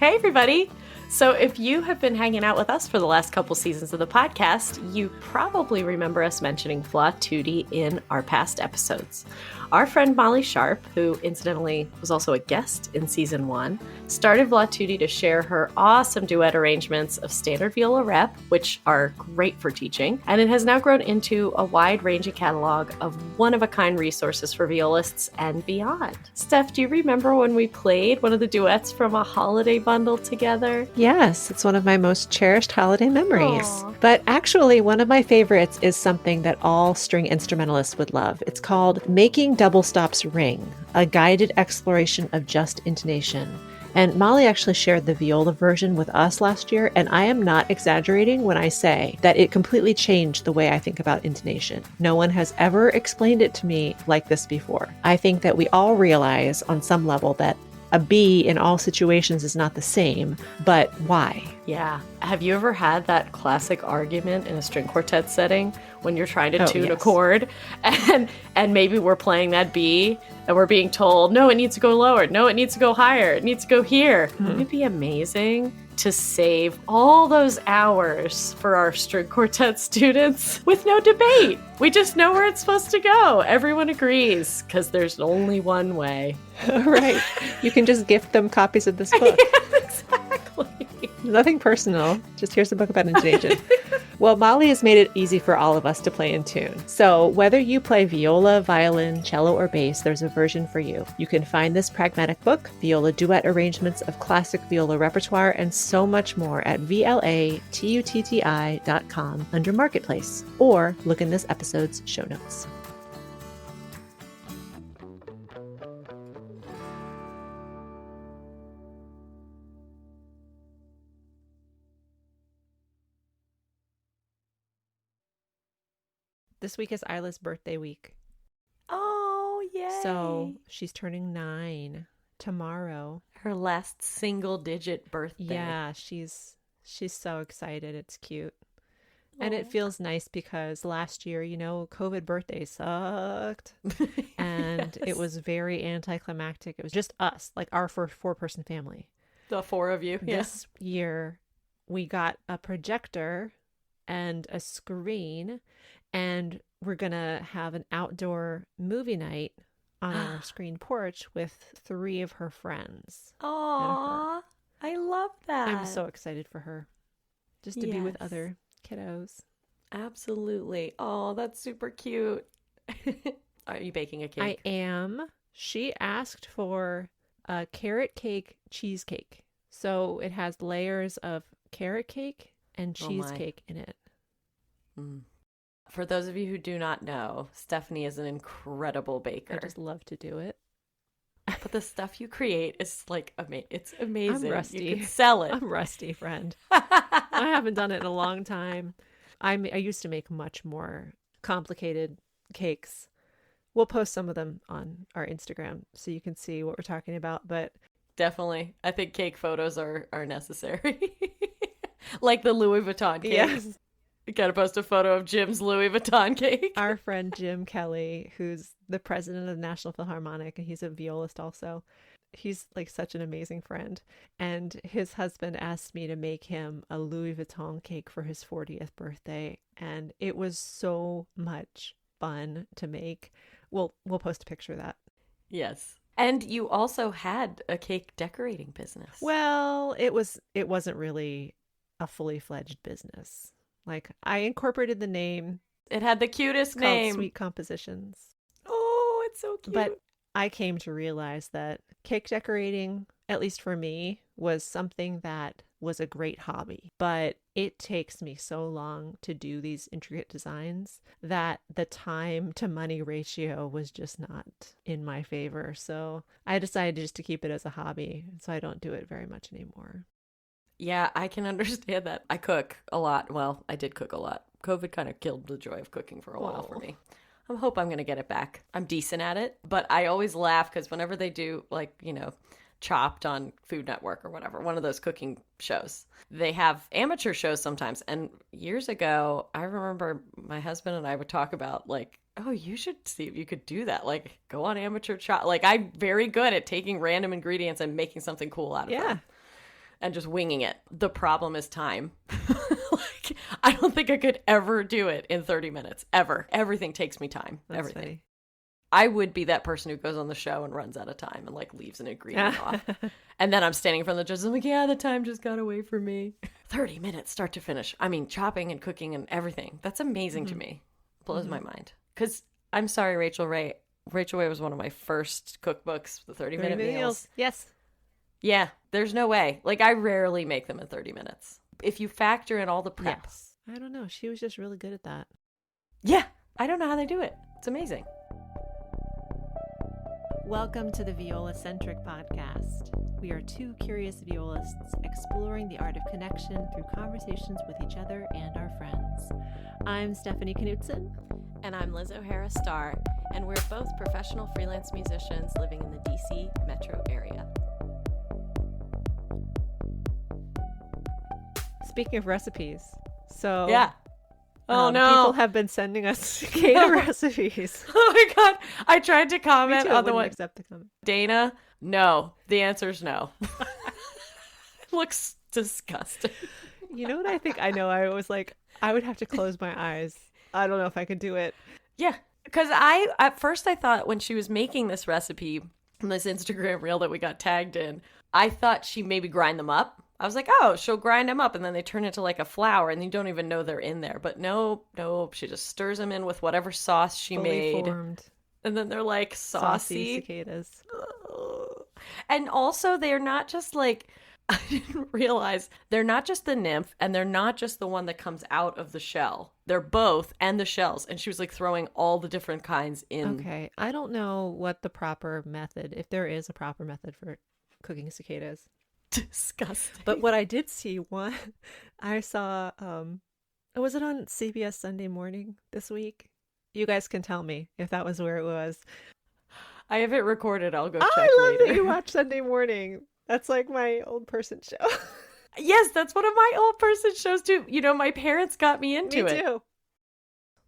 Hey, everybody. So if you have been hanging out with us for the last couple seasons of the podcast, you probably remember us mentioning Flaututi in our past episodes. Our friend Molly Sharp, who incidentally was also a guest in season 1, started Flaututi to share her awesome duet arrangements of standard viola rep, which are great for teaching, and it has now grown into a wide-ranging catalog of one-of-a-kind resources for violists and beyond. Steph, do you remember when we played one of the duets from a holiday bundle together? Yes, it's one of my most cherished holiday memories. Aww. But actually, one of my favorites is something that all string instrumentalists would love. It's called Making Double Stops Ring, a guided exploration of just intonation. And Molly actually shared the viola version with us last year, and I am not exaggerating when I say that it completely changed the way I think about intonation. No one has ever explained it to me like this before. I think that we all realize on some level that a B in all situations is not the same, but why? Yeah. Have you ever had that classic argument in a string quartet setting when you're trying to tune a chord and maybe we're playing that B and we're being told, no, it needs to go lower. No, it needs to go higher. It needs to go here. Wouldn't it be amazing to save all those hours for our string quartet students with no debate? We just know where it's supposed to go. Everyone agrees because there's only one way. Right. You can just gift them copies of this book. Yeah, exactly. Nothing personal. Just here's a book about intonation. Well, Molly has made it easy for all of us to play in tune. So whether you play viola, violin, cello, or bass, there's a version for you. You can find this pragmatic book, viola duet arrangements of classic viola repertoire, and so much more at vlatutti.com under Marketplace, or look in this episode's show notes. This week is Isla's birthday week. Oh, yay. So she's turning 9 tomorrow. Her last single-digit birthday. Yeah, she's so excited. It's cute. And it feels nice because last year, COVID birthday sucked. And It was very anticlimactic. It was just us, like our four-person family. The 4 of you. This year, we got a projector and a screen, and we're going to have an outdoor movie night on our screen porch with 3 of her friends. Aww, I love that. I'm so excited for her. Just to be with other kiddos. Absolutely. Oh, that's super cute. Are you baking a cake? I am. She asked for a carrot cake cheesecake. So it has layers of carrot cake and cheesecake in it. Mm. For those of you who do not know, Stephanie is an incredible baker. I just love to do it. But the stuff you create is like, it's amazing. I'm rusty. You can sell it. I'm rusty, friend. I haven't done it in a long time. I used to make much more complicated cakes. We'll post some of them on our Instagram so you can see what we're talking about. But definitely, I think cake photos are necessary. Like the Louis Vuitton cake. Yes. You gotta post a photo of Jim's Louis Vuitton cake. Our friend Jim Kelly, who's the president of the National Philharmonic, and he's a violist also. He's like such an amazing friend. And his husband asked me to make him a Louis Vuitton cake for his 40th birthday. And it was so much fun to make. We'll post a picture of that. Yes. And you also had a cake decorating business. Well, it wasn't really a fully fledged business. Like, I incorporated the name. It had the cutest called name. Sweet Compositions. Oh, it's so cute. But I came to realize that cake decorating, at least for me, was something that was a great hobby. But it takes me so long to do these intricate designs that the time to money ratio was just not in my favor. So I decided just to keep it as a hobby. So I don't do it very much anymore. Yeah, I can understand that. I cook a lot. Well, I did cook a lot. COVID kind of killed the joy of cooking for a while for me. I hope I'm going to get it back. I'm decent at it, but I always laugh because whenever they do, like, Chopped on Food Network or whatever, one of those cooking shows, they have amateur shows sometimes. And years ago, I remember my husband and I would talk about, like, oh, you should see if you could do that. Like, go on amateur chop. Like, I'm very good at taking random ingredients and making something cool out of them. and just winging it. The problem is time. Like, I don't think I could ever do it in 30 minutes, ever. Everything takes me time. That's everything. Funny. I would be that person who goes on the show and runs out of time and like leaves an ingredient off. And then I'm standing in front of the judges. I'm like, yeah, the time just got away from me. 30 minutes, start to finish. I mean, chopping and cooking and everything. That's amazing to me. Blows my mind. Because I'm sorry, Rachel Ray. Rachel Ray was one of my first cookbooks, the 30-minute meals. Yes. Yeah, there's no way. Like, I rarely make them in 30 minutes. If you factor in all the prep. Yes. I don't know. She was just really good at that. Yeah. I don't know how they do it. It's amazing. Welcome to the Viola-centric podcast. We are two curious violists exploring the art of connection through conversations with each other and our friends. I'm Stephanie Knutson. And I'm Liz O'Hara Starr, and we're both professional freelance musicians living in the DC metro area. Speaking of recipes, so yeah. Oh no! People have been sending us cicada recipes. Oh my god! I tried to comment Me too, on the one. Accept the comment. Dana, no. The answer is no. It looks disgusting. You know what I think? I know. I was like, I would have to close my eyes. I don't know if I could do it. Yeah, because at first I thought when she was making this recipe, this Instagram reel that we got tagged in, I thought she maybe grind them up. I was like, oh, she'll grind them up and then they turn into like a flour and you don't even know they're in there. But nope, she just stirs them in with whatever sauce she Fully made. Formed. And then they're like saucy cicadas. And also they're not just like, I didn't realize, they're not just the nymph and they're not just the one that comes out of the shell. They're both and the shells. And she was like throwing all the different kinds in. Okay. I don't know what the proper method, if there is a proper method for cooking cicadas. Disgusting. But what I did see, I saw, was it on CBS Sunday Morning this week? You guys can tell me if that was where it was. I have it recorded. I'll go check I love later. that you watch Sunday Morning. That's like my old person show. Yes, that's one of my old person shows too. You know, my parents got me into it. Me too.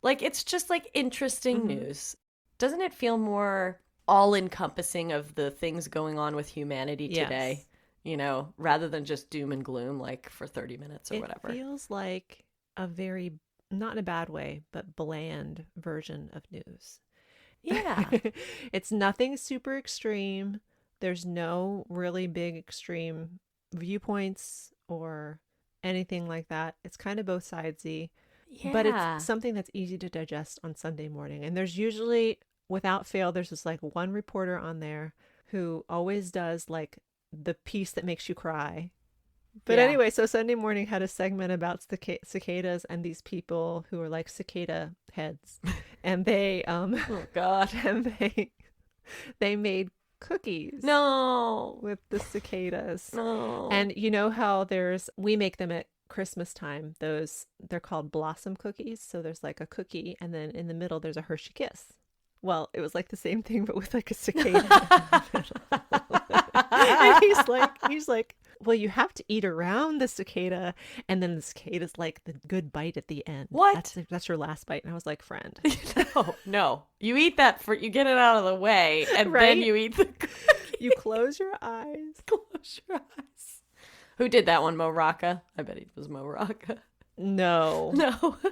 Like, it's just like interesting news. Doesn't it feel more all-encompassing of the things going on with humanity today? Yes. You know, rather than just doom and gloom, like for 30 minutes or whatever. It feels like a very, not in a bad way, but bland version of news. Yeah. It's nothing super extreme. There's no really big extreme viewpoints or anything like that. It's kind of both sidesy. Yeah. But it's something that's easy to digest on Sunday morning. And there's usually, without fail, there's just like one reporter on there who always does like the piece that makes you cry. But anyway, so Sunday Morning had a segment about cicadas and these people who are like cicada heads. And they oh god. And they made cookies. No. With the cicadas. No. And you know how we make them at Christmas time. They're called blossom cookies. So there's like a cookie and then in the middle there's a Hershey Kiss. Well, it was like the same thing but with like a cicada in the middle. And he's like, well, you have to eat around the cicada, and then the cicada's like the good bite at the end. What? That's your last bite. And I was like, friend. No. You eat that you get it out of the way, and Right? then you eat the cookie. You close your eyes. Close your eyes. Who did that one? Mo Rocca? I bet it was Mo Rocca. No.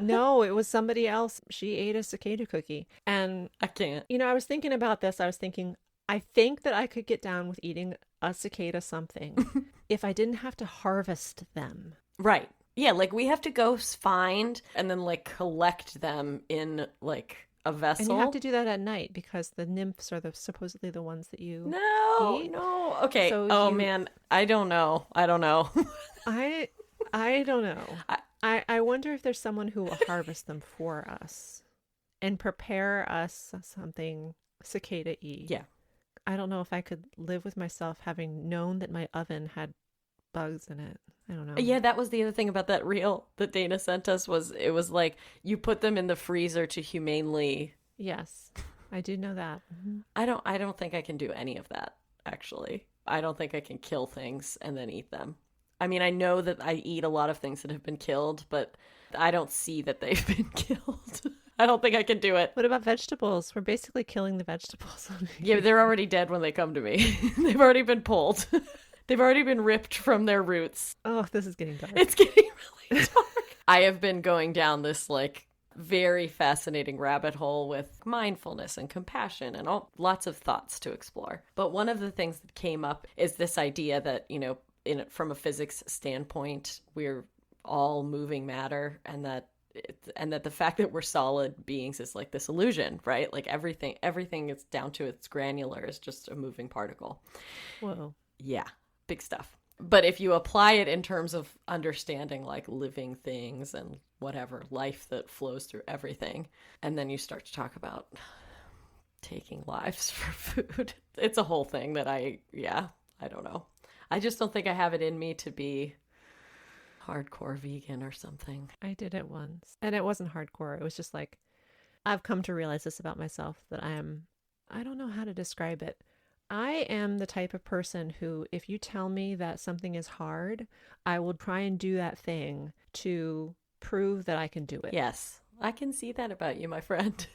No, it was somebody else. She ate a cicada cookie. And I can't. you know, I was thinking about this. I was thinking, I think that I could get down with eating a cicada something if I didn't have to harvest them. Right. Yeah, like we have to go find and then like collect them in like a vessel. And you have to do that at night because the nymphs are supposedly the ones that you eat. No. Okay. So man, I don't know. I don't know. I don't know. I wonder if there's someone who will harvest them for us and prepare us something cicada-y. Yeah. I don't know if I could live with myself having known that my oven had bugs in it. I don't know. Yeah, that was the other thing about that reel that Dana sent us was it was like you put them in the freezer to humanely. Yes, I do know that. Mm-hmm. I don't think I can do any of that, actually. I don't think I can kill things and then eat them. I mean, I know that I eat a lot of things that have been killed, but I don't see that they've been killed. I don't think I can do it. What about vegetables? We're basically killing the vegetables. Yeah, they're already dead when they come to me. They've already been pulled. They've already been ripped from their roots. Oh, this is getting dark. It's getting really dark. I have been going down this like very fascinating rabbit hole with mindfulness and compassion and lots of thoughts to explore. But one of the things that came up is this idea that, from a physics standpoint, we're all moving matter, and that the fact that we're solid beings is like this illusion, right? Like everything is down to its granular is just a moving particle. Whoa. Yeah, big stuff. But if you apply it in terms of understanding like living things and whatever, life that flows through everything, and then you start to talk about taking lives for food, it's a whole thing that I don't know. I just don't think I have it in me to be hardcore vegan or something. I did it once, and it wasn't hardcore. It was just like, I've come to realize this about myself, that I don't know how to describe it. I am the type of person who, if you tell me that something is hard, I will try and do that thing to prove that I can do it. Yes, I can see that about you, my friend.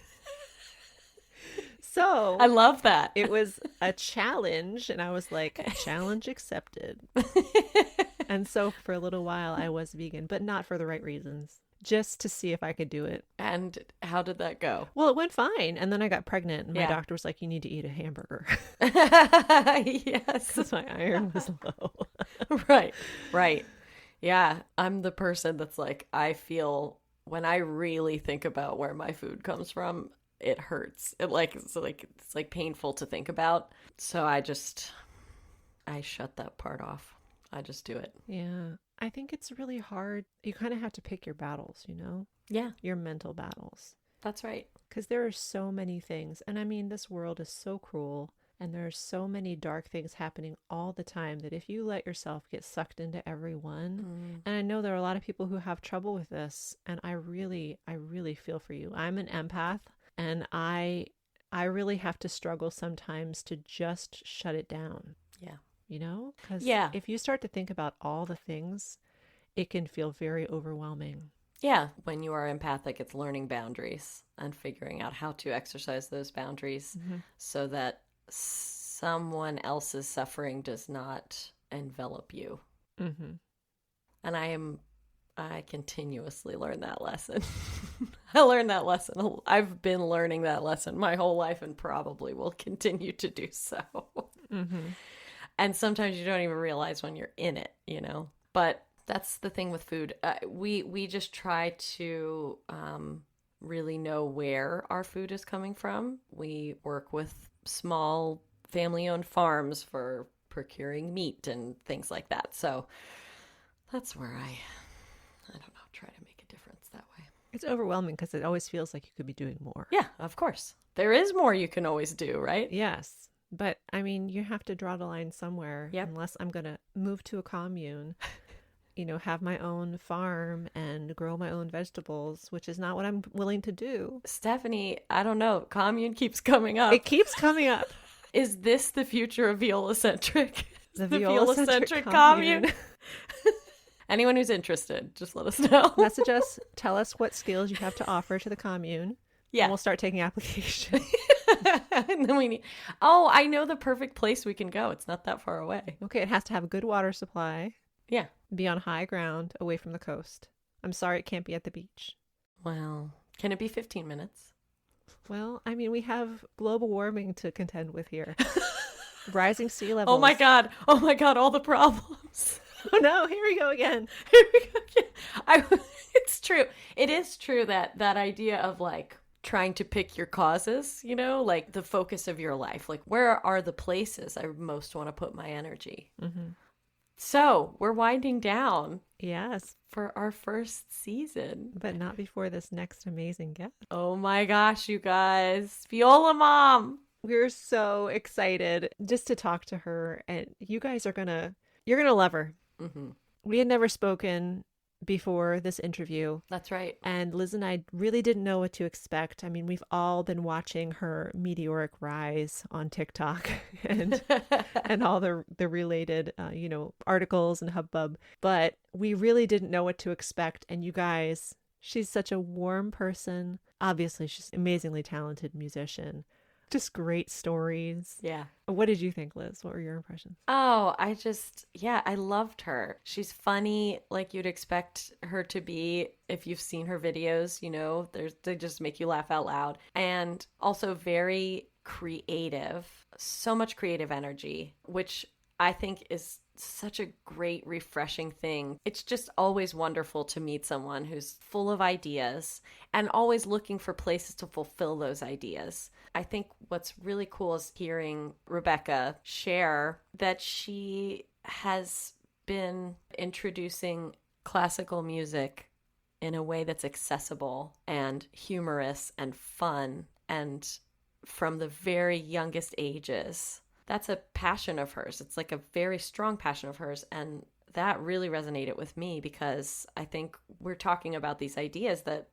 So I love that. It was a challenge, and I was like, challenge accepted. And so for a little while I was vegan, but not for the right reasons, just to see if I could do it. And how did that go? Well, it went fine. And then I got pregnant, and my Yeah. doctor was like, you need to eat a hamburger Yes. because my iron was low. Right. Yeah, I'm the person that's like, I feel when I really think about where my food comes from, it hurts. It's like painful to think about. So I shut that part off. I just do it. Yeah. I think it's really hard. You kind of have to pick your battles, Yeah, your mental battles. that's right. Because there are so many things. And I mean, this world is so cruel, and there are so many dark things happening all the time that if you let yourself get sucked into every one, and I know there are a lot of people who have trouble with this, and I really feel for you. I'm an empath, and I really have to struggle sometimes to just shut it down. Yeah. Because Yeah. if you start to think about all the things, it can feel very overwhelming. Yeah, when you are empathic, it's learning boundaries and figuring out how to exercise those boundaries so that someone else's suffering does not envelop you. Mm-hmm. And I continuously learn that lesson. I learned that lesson. I've been learning that lesson my whole life and probably will continue to do so. Mm-hmm. And sometimes you don't even realize when you're in it, But that's the thing with food. We just try to really know where our food is coming from. We work with small family-owned farms for procuring meat and things like that. So that's where I don't know, try to make a difference that way. It's overwhelming because it always feels like you could be doing more. Yeah, of course. There is more you can always do, right? Yes. But I mean, you have to draw the line somewhere. Yep. Unless I'm going to move to a commune, have my own farm and grow my own vegetables, which is not what I'm willing to do. Stephanie, I don't know. Commune keeps coming up. It keeps coming up. Is this the future of Viola-centric? The Viola-centric commune? Anyone who's interested, just let us know. Message us. Tell us what skills you have to offer to the commune. Yeah. And we'll start taking applications. And then I know the perfect place we can go. It's not that far away. Okay, it has to have a good water supply. Yeah. Be on high ground, away from the coast. I'm sorry it can't be at the beach. Well, can it be 15 minutes? Well, I mean, we have global warming to contend with here. Rising sea levels. Oh my God, all the problems. Oh no, here we go again. It's true. It is true that idea of like trying to pick your causes, like the focus of your life. Like, where are the places I most want to put my energy? Mm-hmm. So we're winding down. Yes. For our first season. But not before this next amazing guest. Oh my gosh, you guys. Viola Mom. We're so excited just to talk to her. And you guys you're going to love her. Mm-hmm. We had never spoken before this interview. That's right. And Liz and I really didn't know what to expect. I mean, we've all been watching her meteoric rise on TikTok and all the related, articles and hubbub. But we really didn't know what to expect. And you guys, she's such a warm person. Obviously, she's an amazingly talented musician. Just great stories. Yeah. What did you think, Liz? What were your impressions? Oh, I loved her. She's funny like you'd expect her to be if you've seen her videos, they just make you laugh out loud. And also very creative, so much creative energy, which I think is such a great, refreshing thing. It's just always wonderful to meet someone who's full of ideas and always looking for places to fulfill those ideas. I think what's really cool is hearing Rebecca share that she has been introducing classical music in a way that's accessible and humorous and fun, and from the very youngest ages. That's a passion of hers. It's like a very strong passion of hers. And that really resonated with me because I think we're talking about these ideas that,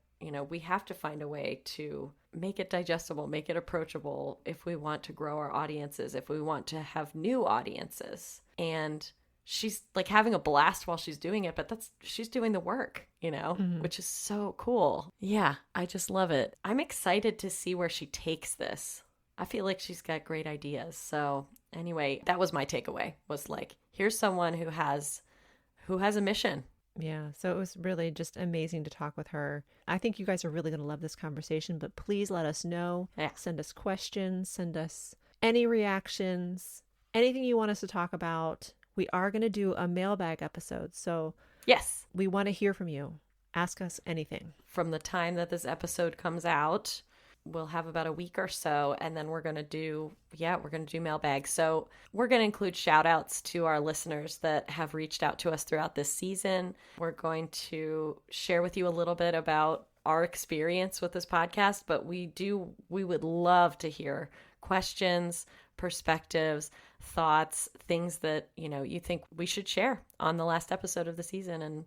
we have to find a way to make it digestible, make it approachable if we want to grow our audiences, if we want to have new audiences. And she's like having a blast while she's doing it, but she's doing the work, which is so cool. Yeah, I just love it. I'm excited to see where she takes this. I feel like she's got great ideas. So anyway, that was my takeaway, was like, here's someone who has a mission. Yeah, so it was really just amazing to talk with her. I think you guys are really going to love this conversation, but please let us know. Yeah. Send us questions, send us any reactions, anything you want us to talk about. We are going to do a mailbag episode, so yes, we want to hear from you. Ask us anything. From the time that this episode comes out, we'll have about a week or so, and then we're going to do mailbag. So we're going to include shout outs to our listeners that have reached out to us throughout this season. We're going to share with you a little bit about our experience with this podcast, but we would love to hear questions, perspectives, thoughts, things that, you think we should share on the last episode of the season and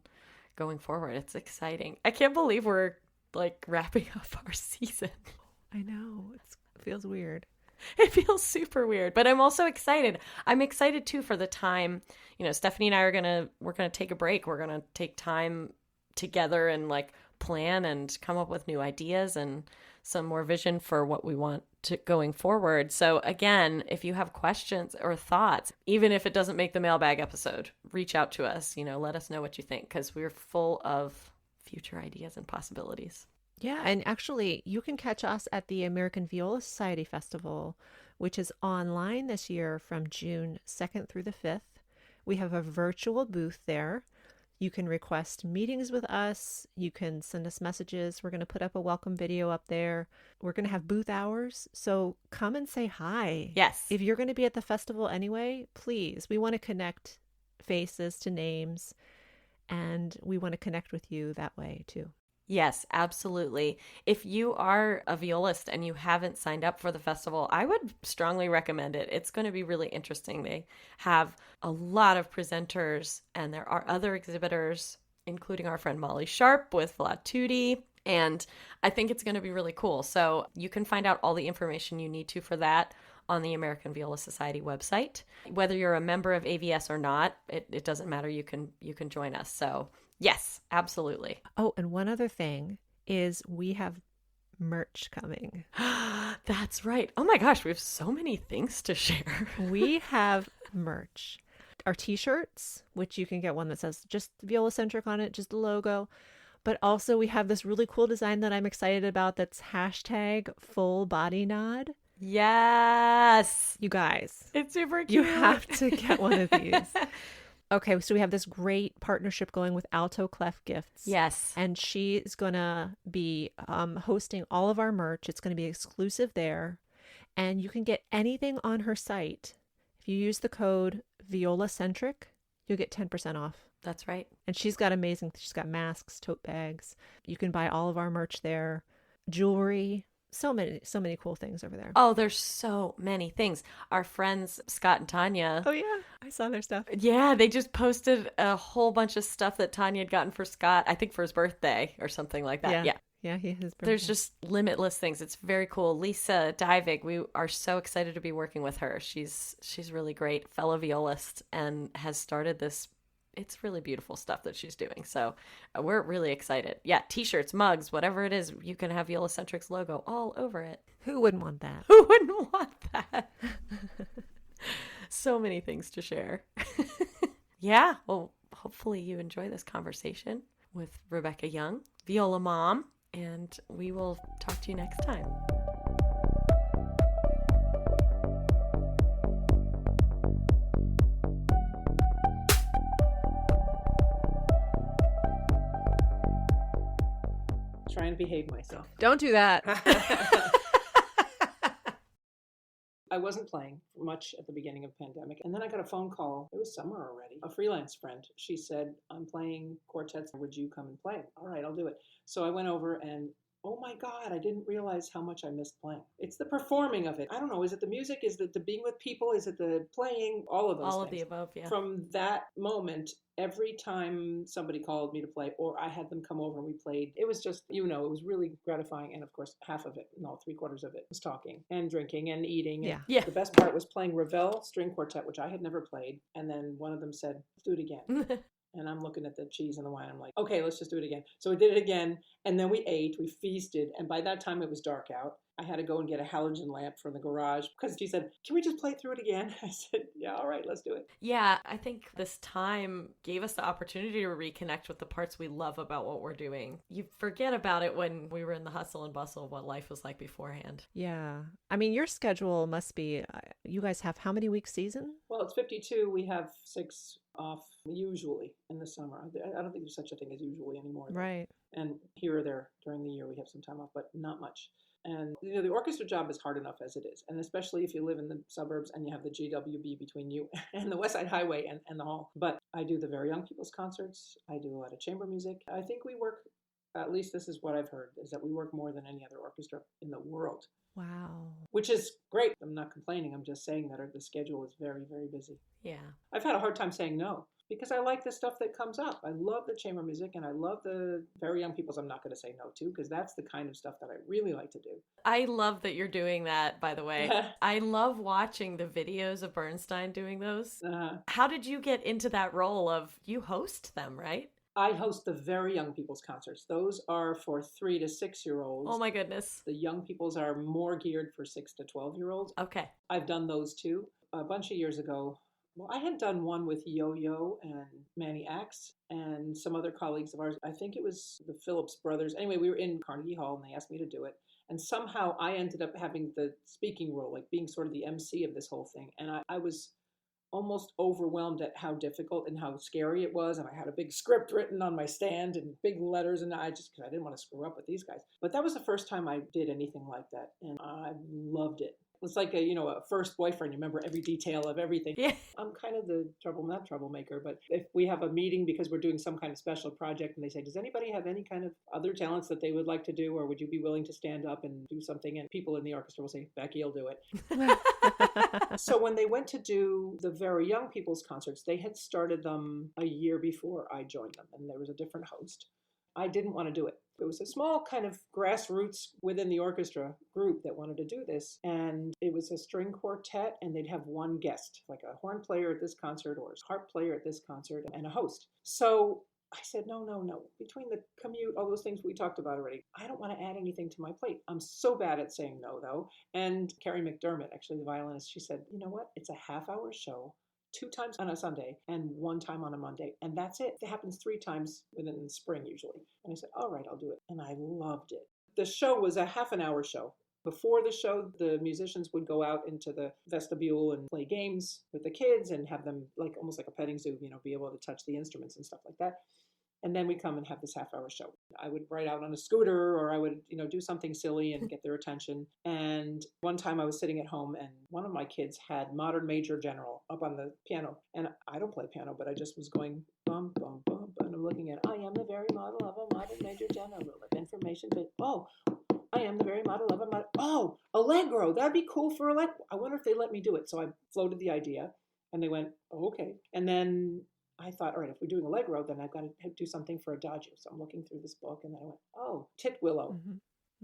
going forward. It's exciting. I can't believe we're like wrapping up our season. I know. It feels weird. It feels super weird, but I'm also excited. I'm excited too for the time. Stephanie and I we're going to take a break. We're going to take time together and like plan and come up with new ideas and some more vision for what we want to going forward. So again, if you have questions or thoughts, even if it doesn't make the mailbag episode, reach out to us, let us know what you think, because we're full of future ideas and possibilities. Yeah, and actually, you can catch us at the American Viola Society Festival, which is online this year from June 2nd through the 5th. We have a virtual booth there. You can request meetings with us. You can send us messages. We're going to put up a welcome video up there. We're going to have booth hours, so come and say hi. Yes. If you're going to be at the festival anyway, please. We want to connect faces to names, and we want to connect with you that way too. Yes, absolutely. If you are a violist and you haven't signed up for the festival, I would strongly recommend it. It's going to be really interesting. They have a lot of presenters, and there are other exhibitors, including our friend Molly Sharp with Tutti. And I think it's going to be really cool. So you can find out all the information you need to for that on the American Viola Society website. Whether you're a member of AVS or not, it doesn't matter. You can join us. So yes, absolutely. Oh, and one other thing is we have merch coming. That's right. Oh my gosh, we have so many things to share. We have merch. Our t-shirts, which you can get one that says just Viola-centric on it, just the logo. But also we have this really cool design that I'm excited about that's hashtag full body nod. Yes. You guys. It's super cute. You have to get one of these. Okay, so we have this great partnership going with Alto Clef Gifts. Yes. And she is going to be hosting all of our merch. It's going to be exclusive there. And you can get anything on her site. If you use the code Viola-centric, you'll get 10% off. That's right. And she's got masks, tote bags. You can buy all of our merch there. Jewelry. So many cool things over there. Oh, there's so many things. Our friends Scott and Tanya. Oh yeah, I saw their stuff. Yeah, they just posted a whole bunch of stuff that Tanya had gotten for Scott, I think for his Yeah, his birthday. There's just limitless things. It's very cool. Lisa Divig, we are so excited to be working with her. She's really great, fellow violist, and has started this It's really beautiful stuff that she's doing. So we're really excited. Yeah, t-shirts, mugs, whatever it is, you can have Viola Centric's logo all over it. Who wouldn't want that? Who wouldn't want that? So many things to share. Yeah, well, hopefully you enjoy this conversation with Rebecca Young, Viola mom, and we will talk to you next time. Try and behave myself. Don't do that. I wasn't playing much at the beginning of the pandemic. And then I got a phone call. It was summer already. A freelance friend. She said, I'm playing quartets. Would you come and play? All right, I'll do it. So I went over and oh my God, I didn't realize how much I missed playing. It's the performing of it. I don't know. Is it the music? Is it the being with people? Is it the playing? All of those All things. of the above, yeah. From that moment, every time somebody called me to play or I had them come over and we played, it was just, it was really gratifying. And of course, half of it, no, 3/4 of it was talking and drinking and eating. Yeah. Yeah. The best part was playing Ravel string quartet, which I had never played. And then one of them said, let's do it again. And I'm looking at the cheese and the wine. I'm like, okay, let's just do it again. So we did it again. And then we ate, we feasted. And by that time it was dark out. I had to go and get a halogen lamp from the garage because she said, can we just play through it again? I said, yeah, all right, let's do it. Yeah, I think this time gave us the opportunity to reconnect with the parts we love about what we're doing. You forget about it when we were in the hustle and bustle of what life was like beforehand. Yeah. I mean, your schedule must be, you guys have how many weeks season? Well, it's 52. We have 6 off usually in the summer. I don't think there's such a thing as usually anymore. Right. And here or there during the year we have some time off, but not much. And the orchestra job is hard enough as it is. And especially if you live in the suburbs and you have the GWB between you and the West Side Highway and the hall. But I do the very young people's concerts. I do a lot of chamber music. I think we work, at least this is what I've heard, is that we work more than any other orchestra in the world. Wow. Which is great. I'm not complaining. I'm just saying that the schedule is very, very busy. Yeah. I've had a hard time saying no because I like the stuff that comes up. I love the chamber music and I love the very young people's I'm not going to say no to because that's the kind of stuff that I really like to do. I love that you're doing that, by the way. I love watching the videos of Bernstein doing those. How did you get into that role of you host them, right? I host the very young people's concerts. Those are for 3 to 6 year olds. Oh my goodness. The young people's are more geared for 6 to 12 year olds. Okay. I've done those too. A bunch of years ago, well, I had done one with Yo-Yo and Manny Axe and some other colleagues of ours. I think it was the Phillips brothers. Anyway, we were in Carnegie Hall and they asked me to do it. And somehow I ended up having the speaking role, like being sort of the MC of this whole thing. And I was almost overwhelmed at how difficult and how scary it was. And I had a big script written on my stand and big letters. And because I didn't want to screw up with these guys. But that was the first time I did anything like that. And I loved it. It's like a first boyfriend. You remember every detail of everything. Yeah. I'm kind of the not troublemaker, but if we have a meeting because we're doing some kind of special project and they say, does anybody have any kind of other talents that they would like to do? Or would you be willing to stand up and do something? And people in the orchestra will say, Becky will do it. So when they went to do the very young people's concerts, they had started them a year before I joined them. And there was a different host. I didn't want to do it. It was a small kind of grassroots within the orchestra group that wanted to do this. And it was a string quartet and they'd have one guest, like a horn player at this concert or a harp player at this concert and a host. So I said, no. Between the commute, all those things we talked about already, I don't want to add anything to my plate. I'm so bad at saying no, though. And Carrie McDermott, actually the violinist, she said, you know what? It's a half-hour show. 2 times on a Sunday and 1 time on a Monday. And that's it. It happens 3 times within the spring usually. And I said, all right, I'll do it. And I loved it. The show was a half an hour show. Before the show, the musicians would go out into the vestibule and play games with the kids and have them almost like a petting zoo, be able to touch the instruments and stuff like that. And then we come and have this half-hour show. I would ride out on a scooter or I would, do something silly and get their attention. And one time I was sitting at home and one of my kids had Modern Major General up on the piano. And I don't play piano, but I just was going bum, bum, bum. And I'm looking at, I am the very model of a modern major general of information. But, I am the very model of a model. Allegro. That'd be cool for Allegro. I wonder if they let me do it. So I floated the idea and they went, oh, okay. And then I thought, all right, if we're doing Allegro, then I've got to do something for Adagio. So I'm looking through this book and then I went, Titwillow. Mm-hmm.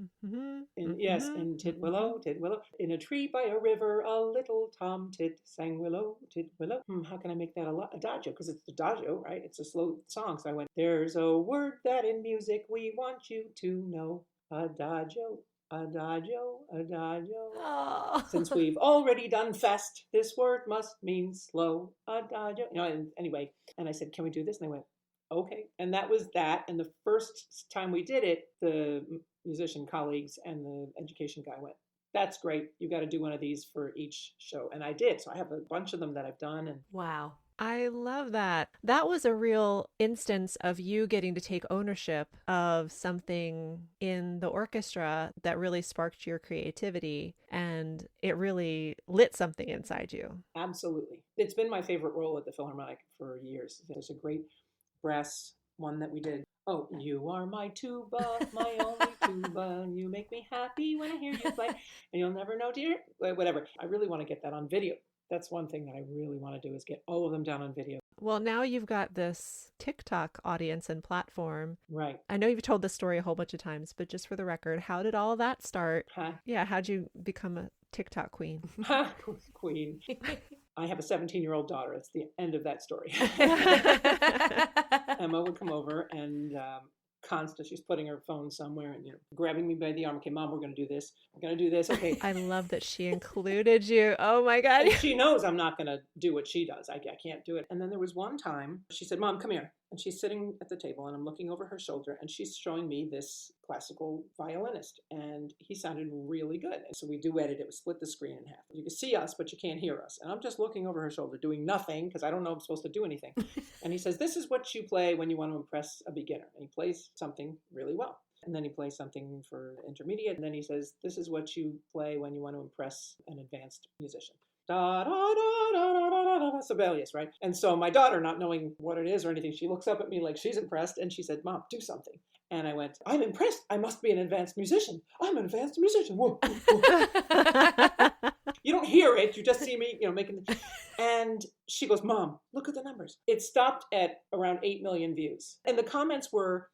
Yes, in Titwillow, Titwillow, in a tree by a river, a little Tom Tit sang willow, Titwillow. How can I make that adagio? Because it's adagio, right? It's a slow song. So I went, there's a word that in music we want you to know. Adagio, adagio, adagio. Oh. Since we've already done fast, this word must mean slow. Adagio. And anyway, and I said, can we do this? And they went, okay. And that was that. And the first time we did it, the musician colleagues and the education guy went, that's great. You got to do one of these for each show. And I did. So I have a bunch of them that I've done. And Wow. I love that. That was a real instance of you getting to take ownership of something in the orchestra that really sparked your creativity, and it really lit something inside you. Absolutely. It's been my favorite role at the Philharmonic for years. There's a great brass one that we did. Oh, you are my tuba, my only tuba. You make me happy when I hear you play. And you'll never know, dear. Whatever. I really want to get that on video. That's one thing that I really want to do is get all of them down on video. Well, now you've got this TikTok audience and platform. Right. I know you've told this story a whole bunch of times, but just for the record, how did all of that start? Yeah, how'd you become a TikTok queen? Queen. I have a 17-year-old daughter. That's the end of that story. Emma would come over and constant. She's putting her phone somewhere and grabbing me by the arm. Okay, Mom, we're going to do this. We're going to do this. Okay. I love that she included you. Oh my God. And she knows I'm not going to do what she does. I can't do it. And then there was one time she said, Mom, come here. And she's sitting at the table and I'm looking over her shoulder and she's showing me this classical violinist and he sounded really good. And so we duetted it. We split the screen in half. You can see us, but you can't hear us. And I'm just looking over her shoulder doing nothing because I don't know I'm supposed to do anything. And he says, this is what you play when you want to impress a beginner. And he plays something really well. And then he plays something for intermediate. And then he says, this is what you play when you want to impress an advanced musician. Da, da, da, da, da, da, da, da, Sibelius, right? And so my daughter, not knowing what it is or anything, she looks up at me like she's impressed and she said, Mom, do something. And I went, I'm impressed. I must be an advanced musician. I'm an advanced musician. Whoa, whoa. You don't hear it. You just see me, making the... And she goes, Mom, look at the numbers. It stopped at around 8 million views. And the comments were,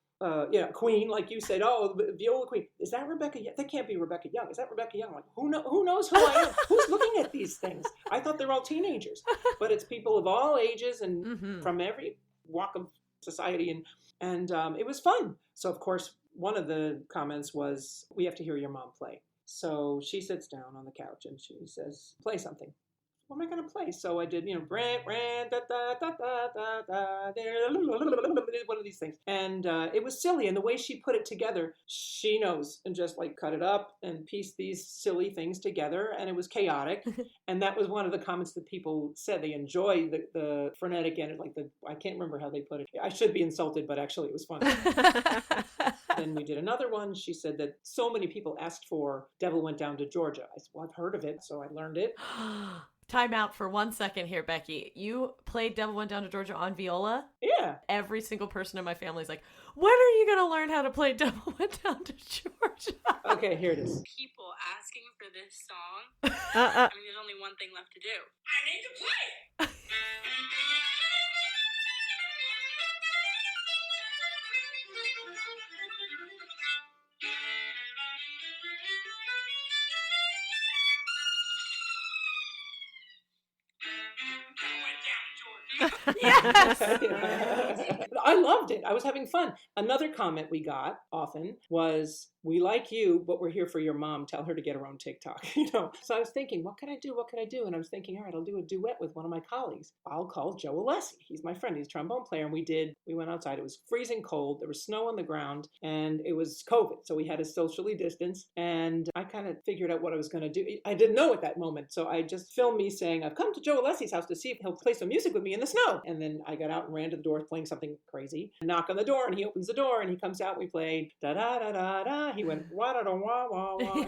Queen, like you said, oh, Viola Queen. Is that Rebecca Young? That can't be Rebecca Young. Is that Rebecca Young? Like, who knows who I am? Who's looking at these things? I thought they're all teenagers. But it's people of all ages and from every walk of society. And it was fun. So, of course, one of the comments was, we have to hear your mom play. So she sits down on the couch and she says, play something. What am I going to play? So I did, brand, da, da, da, da, da, da, one of these things. And it was silly. And the way she put it together, she knows, and just like cut it up and piece these silly things together. And it was chaotic. And that was one of the comments that people said. They enjoy the frenetic and I can't remember how they put it. I should be insulted, but actually it was fun. Then we did another one. She said that so many people asked for Devil Went Down to Georgia. I said, well, I've heard of it, so I learned it. Time out for 1 second here, Becky. You played Devil Went Down to Georgia on viola? Yeah. Every single person in my family is like, when are you going to learn how to play Devil Went Down to Georgia? Okay, here it is. People asking for this song. I mean, there's only one thing left to do. I need to play it. Yes! I loved it. I was having fun. Another comment we got often was, we like you, but we're here for your mom. Tell her to get her own TikTok. So I was thinking, what can I do? What can I do? And I was thinking, all right, I'll do a duet with one of my colleagues. I'll call Joe Alessi. He's my friend. He's a trombone player. And we went outside. It was freezing cold. There was snow on the ground and it was COVID. So we had to socially distance. And I kind of figured out what I was going to do. I didn't know at that moment. So I just filmed me saying, I've come to Joe Alessi's house to see if he'll play some music with me in the snow. And then I got out and ran to the door playing something crazy. Knock on the door and he opens the door and he comes out. We played da da da da da. He went wah da da wah wah wah.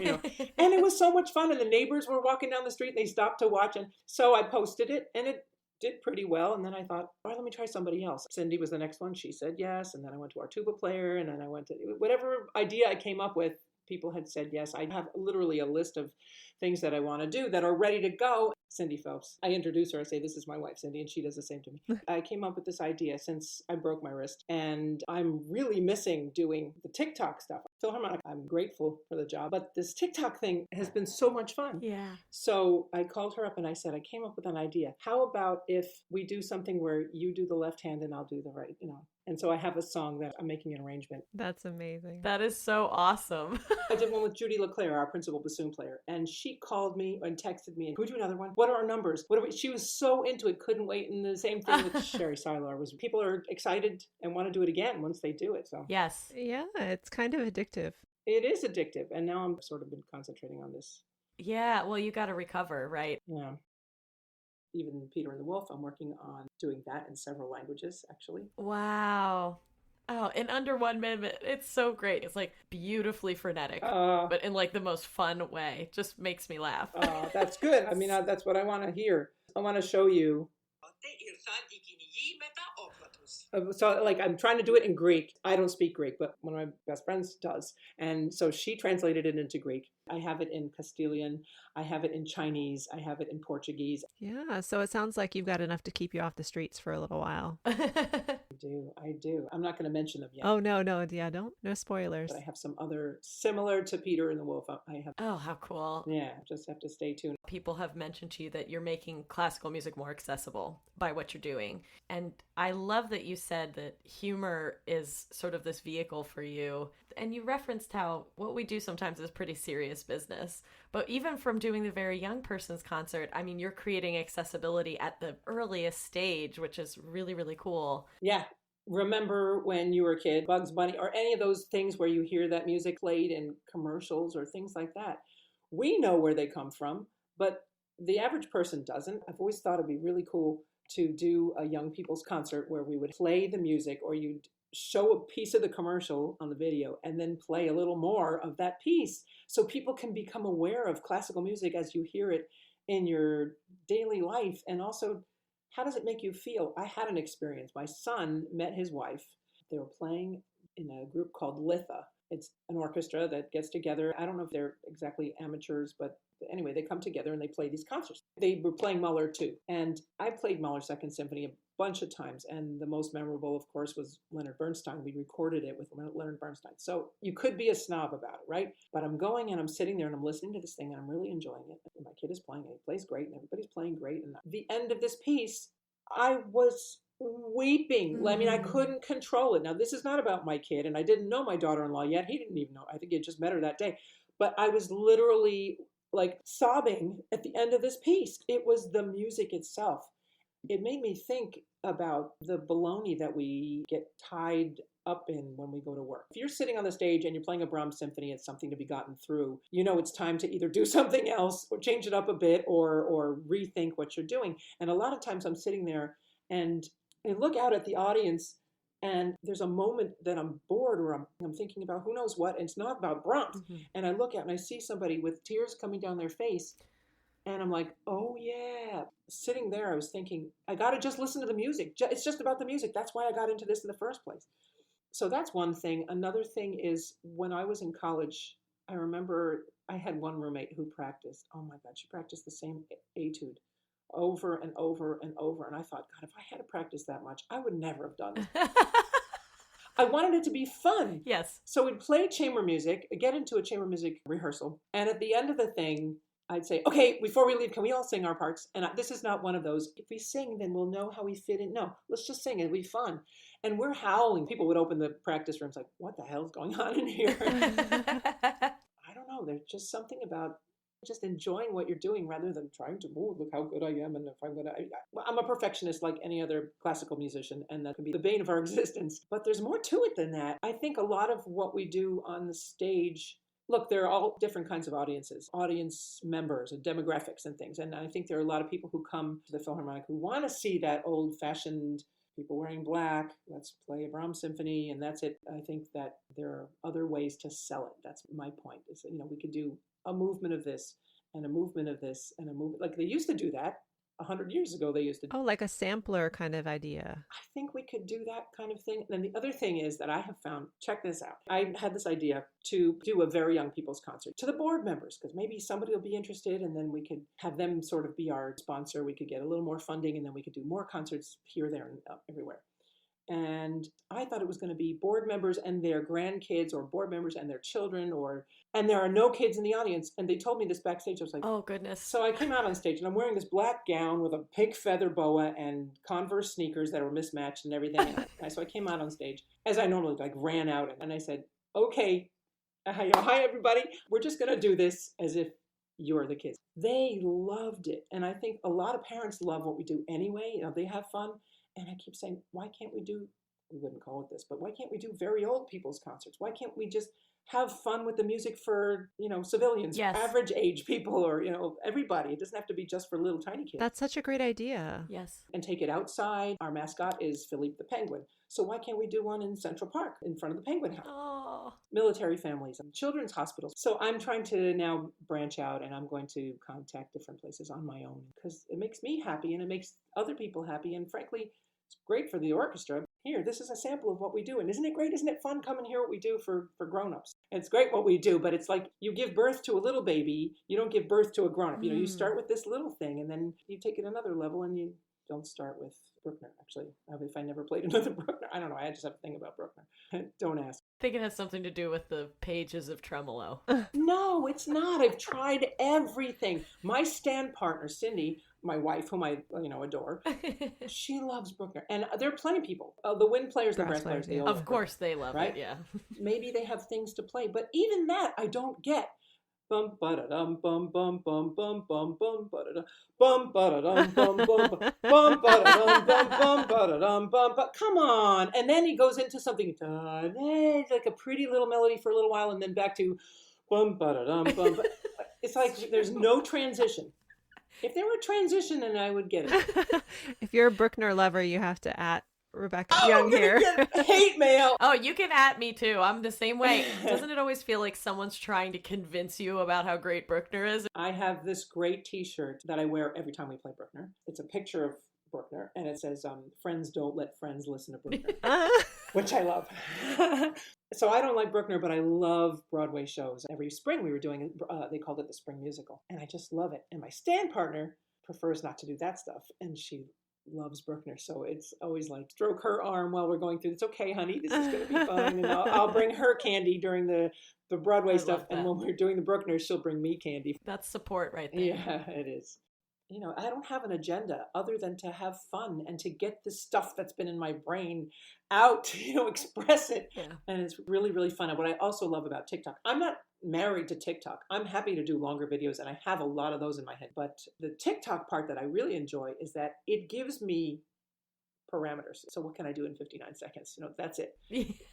And it was so much fun. And the neighbors were walking down the street and they stopped to watch. And so I posted it and it did pretty well. And then I thought, all right, let me try somebody else. Cindy was the next one. She said yes. And then I went to our tuba player and then I went to whatever idea I came up with. People had said yes. I have literally a list of things that I want to do that are ready to go. Cindy Phelps. I introduce her. I say, this is my wife, Cindy, and she does the same to me. I came up with this idea since I broke my wrist, and I'm really missing doing the TikTok stuff. Philharmonic, I'm grateful for the job, but this TikTok thing has been so much fun. Yeah. So I called her up and I said, I came up with an idea. How about if we do something where you do the left hand and I'll do the right, And so I have a song that I'm making an arrangement. That's amazing. That is so awesome. I did one with Judy LeClaire, our principal bassoon player, and she called me and texted me, "Can we do another one? What are our numbers? What are we?" She was so into it, couldn't wait. And the same thing with Sherry Silar was people are excited and want to do it again once they do it. So Yes. Yeah, it's kind of addictive. it is addictive. And now I'm sort of been concentrating on this. Yeah, well, you got to recover, right? Yeah. Even Peter and the Wolf, I'm working on doing that in several languages, actually. Wow. Oh, in under 1 minute, it's so great. It's like beautifully frenetic, but in like the most fun way. Just makes me laugh. That's good. I mean, that's what I want to hear. I want to show you. So like I'm trying to do it in Greek. I don't speak Greek, but one of my best friends does. And so she translated it into Greek. I have it in Castilian. I have it in Chinese. I have it in Portuguese. Yeah, so it sounds like you've got enough to keep you off the streets for a little while. I do. I'm not going to mention them yet. Oh, no. Yeah, no spoilers. But I have some other similar to Peter and the Wolf. I have. Oh, how cool. Yeah, just have to stay tuned. People have mentioned to you that you're making classical music more accessible by what you're doing. And I love that you said that humor is sort of this vehicle for you. And you referenced how what we do sometimes is pretty serious business. But even from doing the very young person's concert, I mean, you're creating accessibility at the earliest stage, which is really, really cool. Yeah. Remember when you were a kid, Bugs Bunny, or any of those things where you hear that music played in commercials or things like that. We know where they come from, but the average person doesn't. I've always thought it'd be really cool to do a young people's concert where we would play the music, or you'd show a piece of the commercial on the video and then play a little more of that piece so people can become aware of classical music as you hear it in your daily life. And also, how does it make you feel? I had an experience. My son met his wife. They were playing in a group called Litha. It's an orchestra that gets together. I don't know if they're exactly amateurs, but anyway, they come together and they play these concerts. They were playing Mahler too. And I played Mahler's Second Symphony a bunch of times. And the most memorable, of course, was Leonard Bernstein. We recorded it with Leonard Bernstein. So you could be a snob about it, right? But I'm going and I'm sitting there and I'm listening to this thing and I'm really enjoying it. And my kid is playing it. He plays great and everybody's playing great. And at the end of this piece, I was weeping. I mean, I couldn't control it. Now, this is not about my kid, and I didn't know my daughter-in-law yet. He didn't even know. I think he had just met her that day. But I was literally like sobbing at the end of this piece. It was the music itself. It made me think about the baloney that we get tied up in when we go to work. If you're sitting on the stage and you're playing a Brahms symphony, it's something to be gotten through. You know it's time to either do something else or change it up a bit or rethink what you're doing. And a lot of times I'm sitting there and I look out at the audience and there's a moment that I'm bored or I'm thinking about who knows what, and it's not about Brahms. And I look out and I see somebody with tears coming down their face. And I'm like, oh yeah. Sitting there, I was thinking, I got to just listen to the music. It's just about the music. That's why I got into this in the first place. So that's one thing. Another thing is when I was in college, I remember I had one roommate who practiced. Oh my God, she practiced the same etude over and over and over. And I thought, God, if I had to practice that much, I would never have done it. I wanted it to be fun. Yes. So we'd play chamber music, get into a chamber music rehearsal. And at the end of the thing, I'd say, okay, before we leave, can we all sing our parts? And this is not one of those, if we sing, then we'll know how we fit in. No, let's just sing. It'll be fun. And we're howling. People would open the practice rooms like, what the hell's going on in here? I don't know. There's just something about just enjoying what you're doing rather than trying to, oh, look how good I am. And if I'm going to, I'm a perfectionist like any other classical musician, and that can be the bane of our existence. But there's more to it than that. I think a lot of what we do on the stage, look, there are all different kinds of audiences, audience members and demographics and things. And I think there are a lot of people who come to the Philharmonic who want to see that old-fashioned people wearing black, let's play a Brahms symphony, and that's it. I think that there are other ways to sell it. That's my point, is that, we could do a movement of this and a movement of this and a movement. Like they used to do that. 100 years ago they used to do. Oh, like a sampler kind of idea. I think we could do that kind of thing. And then the other thing is that I have found, check this out. I had this idea to do a very young people's concert to the board members, because maybe somebody will be interested and then we could have them sort of be our sponsor. We could get a little more funding and then we could do more concerts here, there, and everywhere. And I thought it was going to be board members and their grandkids, or board members and their children, and there are no kids in the audience. And they told me this backstage. I was like, oh, goodness. So I came out on stage and I'm wearing this black gown with a pink feather boa and Converse sneakers that were mismatched and everything. And so I came out on stage as I normally ran out and I said, okay, hi everybody. We're just going to do this as if you're the kids. They loved it. And I think a lot of parents love what we do anyway. They have fun. And I keep saying, why can't we wouldn't call it this, but why can't we do very old people's concerts? Why can't we just have fun with the music for, civilians, yes. average age people, or, everybody? It doesn't have to be just for little tiny kids. That's such a great idea. Yes. And take it outside. Our mascot is Philippe the Penguin. So why can't we do one in Central Park in front of the Penguin House? Oh. Military families and children's hospitals. So I'm trying to now branch out and I'm going to contact different places on my own because it makes me happy and it makes other people happy. And frankly, it's great for the orchestra. Here, this is a sample of what we do. And isn't it great? Isn't it fun? Come and hear what we do for grown-ups. And it's great what we do, but it's like you give birth to a little baby. You don't give birth to a grown-up. You start with this little thing and then you take it another level and you don't start with Bruckner. Actually, if I never played another Bruckner, I don't know. I just have a thing about Bruckner. Don't ask. I think it has something to do with the pages of tremolo. No, it's not. I've tried everything. My stand partner, Cindy, my wife, whom I adore, she loves Bruckner. And there are plenty of people. The wind players, the brass players, they all of course they love right? it, yeah. Maybe they have things to play, but even that I don't get. Bum ba da dum bum bum bum bum bum bum ba da bum ba da dum bum bum bum ba da dum bum bum ba da dum bum. But come on, and then he goes into something like a pretty little melody for a little while, and then back to bum ba da dum bum. It's like there's no transition. If there were transition, then I would get it. If you're a Bruckner lover, you have to at Rebecca Young here. Hate mail. Oh, you can at me too. I'm the same way. Doesn't it always feel like someone's trying to convince you about how great Bruckner is? I have this great t-shirt that I wear every time we play Bruckner. It's a picture of Bruckner and it says, friends don't let friends listen to Bruckner, which I love. So I don't like Bruckner, but I love Broadway shows. Every spring we were doing, they called it the Spring Musical. And I just love it. And my stand partner prefers not to do that stuff. And she loves Bruckner. So it's always like stroke her arm while we're going through. It's okay, honey. This is going to be fun. And I'll bring her candy during the Broadway stuff. And when we're doing the Bruckner, she'll bring me candy. That's support right there. Yeah, it is. I don't have an agenda other than to have fun and to get the stuff that's been in my brain out, express it. Yeah. And it's really, really fun. And what I also love about TikTok, I'm not married to TikTok. I'm happy to do longer videos and I have a lot of those in my head. But the TikTok part that I really enjoy is that it gives me parameters. So what can I do in 59 seconds? That's it.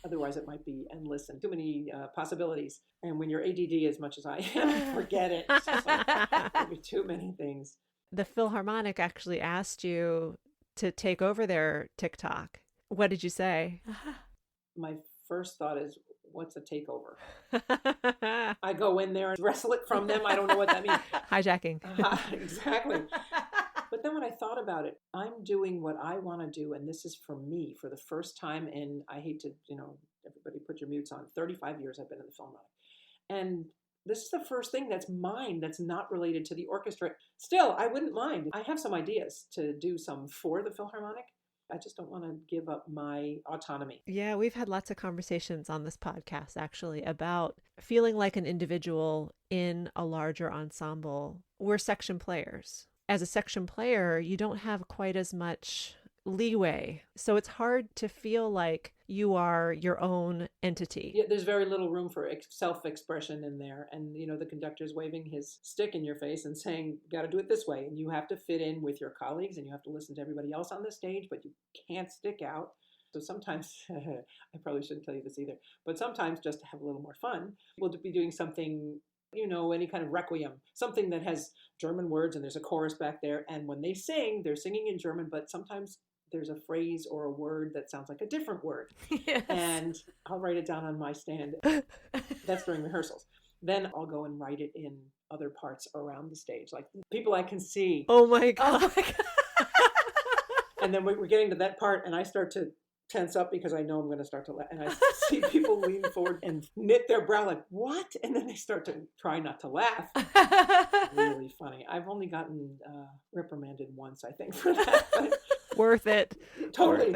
Otherwise it might be endless and too many possibilities. And when you're ADD as much as I am, forget it. It's just like, there'll be too many things. The Philharmonic actually asked you to take over their TikTok. What did you say? My first thought is, what's a takeover? I go in there and wrestle it from them. I don't know what that means. Hijacking. Exactly. But then when I thought about it, I'm doing what I want to do. And this is for me for the first time in, I hate to, everybody put your mutes on. 35 years I've been in the Philharmonic. And this is the first thing that's mine that's not related to the orchestra. Still, I wouldn't mind. I have some ideas to do some for the Philharmonic. I just don't want to give up my autonomy. Yeah, we've had lots of conversations on this podcast actually about feeling like an individual in a larger ensemble. We're section players. As a section player, you don't have quite as much leeway. So it's hard to feel like you are your own entity. Yeah, there's very little room for self-expression in there. And, the conductor's waving his stick in your face and saying, got to do it this way. And you have to fit in with your colleagues and you have to listen to everybody else on the stage, but you can't stick out. So sometimes, I probably shouldn't tell you this either, but sometimes just to have a little more fun, we'll be doing something, any kind of requiem, something that has German words and there's a chorus back there. And when they sing, they're singing in German, but sometimes there's a phrase or a word that sounds like a different word. Yes. And I'll write it down on my stand. That's during rehearsals. Then I'll go and write it in other parts around the stage, like people I can see. Oh my God. Oh my God. And then we're getting to that part, and I start to tense up because I know I'm going to start to laugh. And I see people lean forward and knit their brow like, what? And then they start to try not to laugh. Really funny. I've only gotten reprimanded once, I think, for that. But Worth it. totally.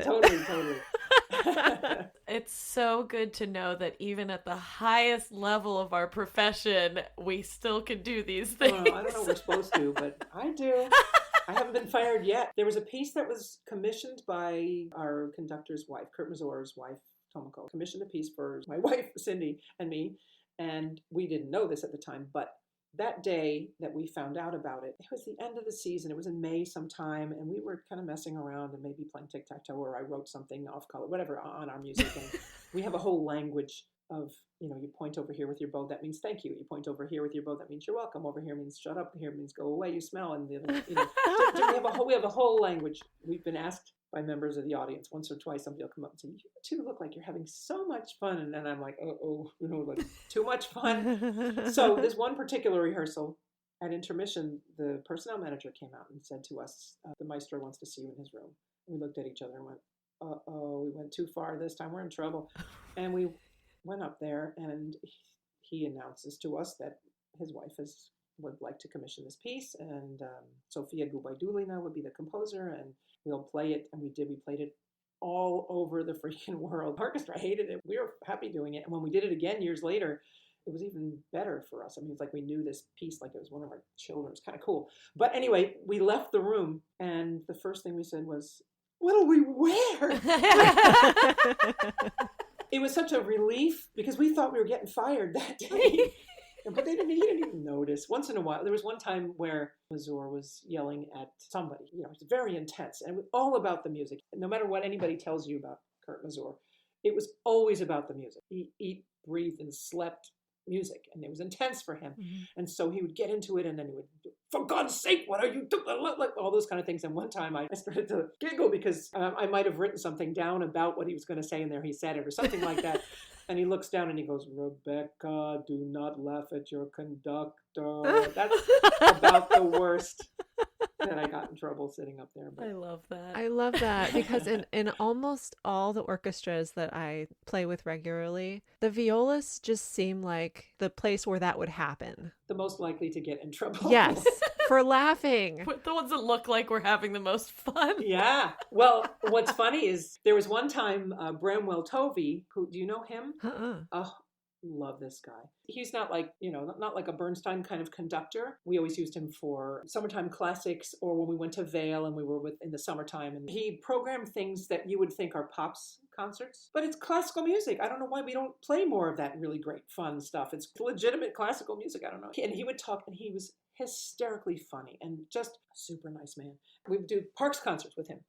It's so good to know that even at the highest level of our profession, we still can do these things. Well, I don't know if we're supposed to, but I do. I haven't been fired yet. There was a piece that was commissioned by our conductor's wife, Kurt Mazur's wife, Tomoko, commissioned a piece for my wife, Cindy, and me. And we didn't know this at the time, but that day that we found out about it, it was the end of the season. It was in May sometime, and we were kind of messing around and maybe playing tic-tac-toe, or I wrote something off color, whatever, on our music. And we have a whole language of, you point over here with your bow, that means thank you. You point over here with your bow, that means you're welcome. Over here means shut up. Here means go away. You smell. And we have a whole language. We've been asked by members of the audience once or twice. Somebody will come up and say, "You two look like you're having so much fun." And then I'm like, like too much fun. So this one particular rehearsal at intermission, the personnel manager came out and said to us, "The maestro wants to see you in his room." We looked at each other and went, "Uh-oh, we went too far this time. We're in trouble." And we went up there, and he announces to us that his wife would like to commission this piece, and Sofia Gubaidulina would be the composer, and we'll play it. And we did. We played it all over the freaking world. The orchestra hated it. We were happy doing it. And when we did it again years later, it was even better for us. I mean, it's like we knew this piece like it was one of our children. It's kind of cool. But anyway, we left the room, and the first thing we said was, "What'll we wear?" It was such a relief because we thought we were getting fired that day. But he didn't even notice. Once in a while, there was one time where Mazur was yelling at somebody. It was very intense, and it was all about the music. No matter what anybody tells you about Kurt Mazur, it was always about the music. He ate, breathed, and slept music, and it was intense for him. Mm-hmm. And so he would get into it, and then he would, "For God's sake, what are you doing?" Like all those kind of things. And one time I started to giggle because I might have written something down about what he was going to say, and there he said it or something like that. And he looks down and he goes, "Rebecca, do not laugh at your conductor." That's about the worst that I got in trouble sitting up there. But I love that. I love that because in almost all the orchestras that I play with regularly, the violas just seem like the place where that would happen. The most likely to get in trouble. Yes, for laughing. The ones that look like we're having the most fun. Yeah. Well, what's funny is there was one time Bramwell Tovey, who, do you know him? Oh, love this guy. He's not like, not like a Bernstein kind of conductor. We always used him for summertime classics or when we went to Vail and we were in the summertime. And he programmed things that you would think are pops concerts, but it's classical music. I don't know why we don't play more of that really great fun stuff. It's legitimate classical music. I don't know. And he would talk, and he was hysterically funny and just a super nice man. We would do Parks concerts with him.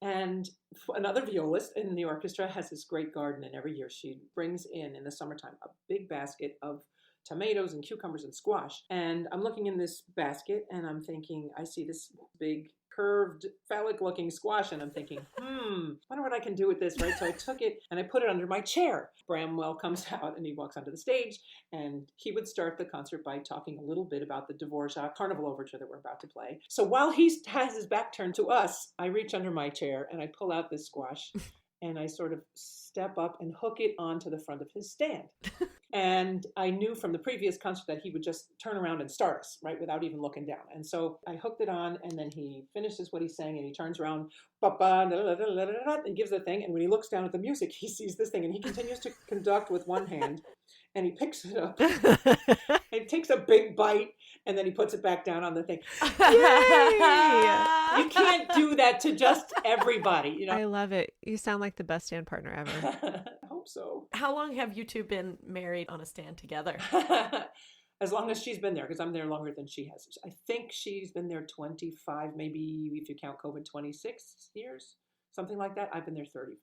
And another violist in the orchestra has this great garden, and every year she brings in the summertime a big basket of tomatoes and cucumbers and squash. And I'm looking in this basket and I'm thinking, I see this big curved phallic looking squash, and I'm thinking, wonder what I can do with this, right? So I took it and I put it under my chair. Bramwell comes out and he walks onto the stage, and he would start the concert by talking a little bit about the Dvorak Carnival Overture that we're about to play. So while he has his back turned to us, I reach under my chair and I pull out this squash and I sort of step up and hook it onto the front of his stand. And I knew from the previous concert that he would just turn around and start us, right, without even looking down. And so I hooked it on, and then he finishes what he's saying, and he turns around, and gives the thing. And when he looks down at the music, he sees this thing, and he continues to conduct with one hand, and he picks it up, and takes a big bite, and then he puts it back down on the thing. Yay! You can't do that to just everybody, I love it. You sound like the best stand partner ever. I hope so. How long have you two been married on a stand together? As long as she's been there, because I'm there longer than she has. I think she's been there 25, maybe if you count COVID, 26 years, something like that. I've been there 35.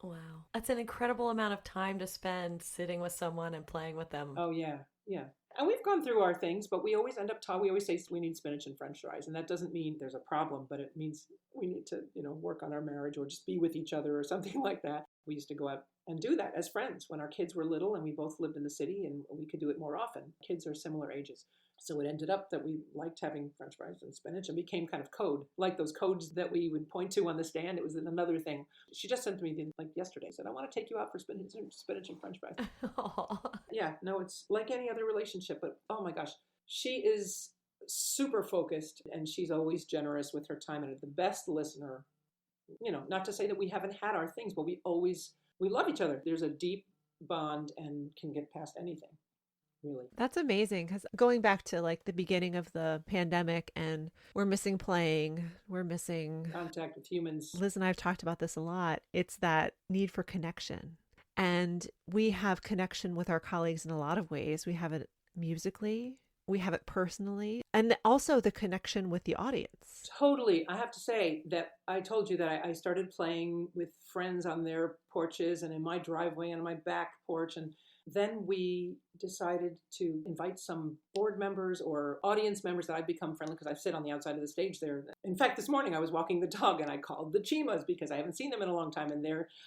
Wow. That's an incredible amount of time to spend sitting with someone and playing with them. Oh, yeah. Yeah. And we've gone through our things, but we always end up talking. We always say we need spinach and French fries, and that doesn't mean there's a problem, but it means we need to, work on our marriage or just be with each other or something like that. We used to go out and do that as friends when our kids were little, and we both lived in the city, and we could do it more often. Kids are similar ages. So it ended up that we liked having French fries and spinach and became kind of code, like those codes that we would point to on the stand. It was another thing. She just sent me like yesterday, said, I want to take you out for spinach and French fries. Yeah, no, it's like any other relationship, but oh my gosh, she is super focused and she's always generous with her time and the best listener. Not to say that we haven't had our things, but we love each other. There's a deep bond and can get past anything. Really. That's amazing, because going back to like the beginning of the pandemic and we're missing playing, we're missing contact with humans. Liz and I have talked about this a lot. It's that need for connection. And we have connection with our colleagues in a lot of ways. We have it musically, we have it personally, and also the connection with the audience. Totally. I have to say that I told you that I started playing with friends on their porches and in my driveway and on my back porch. And then we decided to invite some board members or audience members that I've become friendly because I sit on the outside of the stage there. In fact, this morning I was walking the dog and I called the Chimas because I haven't seen them in a long time. And